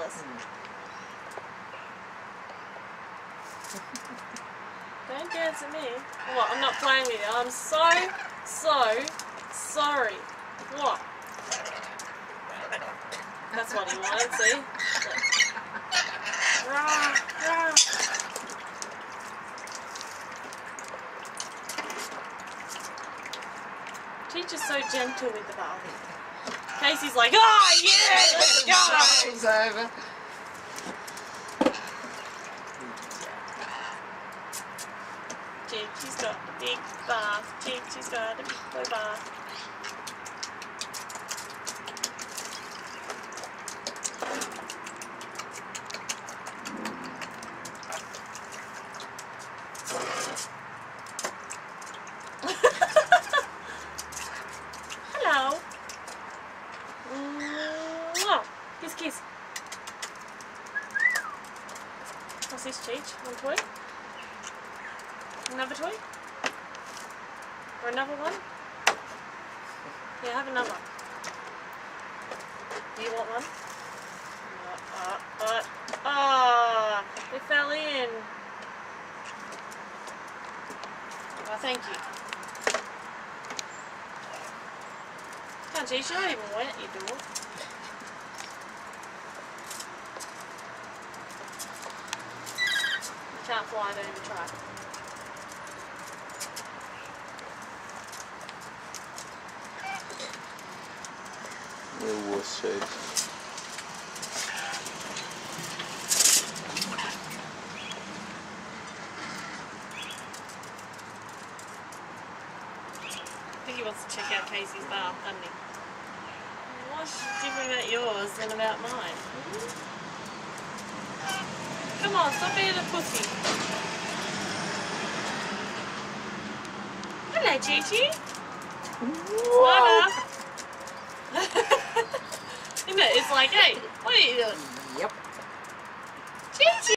jealous. Don't dance at me. What? I'm not playing with you. I'm so sorry. What? That's what he wanted, see? Rah, rah. Teacher's so gentle with the Barbie. Casey's like, oh yeah, let's go! It's over. She's got a big bath. She's got a big boy bath. Hello. Kiss. What's this, Cheech? One toy? Another toy? Or another one? Yeah, have another. Do you want one? They fell in. Oh, thank you. Can't you? She's not even wet, you do. Can't fly, don't even try. Little wuss shapes. I think he wants to check out Casey's bath, doesn't he? What's different about yours than about mine? Come on, stop being a pussy. Hello, Chi-Chi. Isn't it? It's like, hey, what are you doing? Yep. Chi-Chi.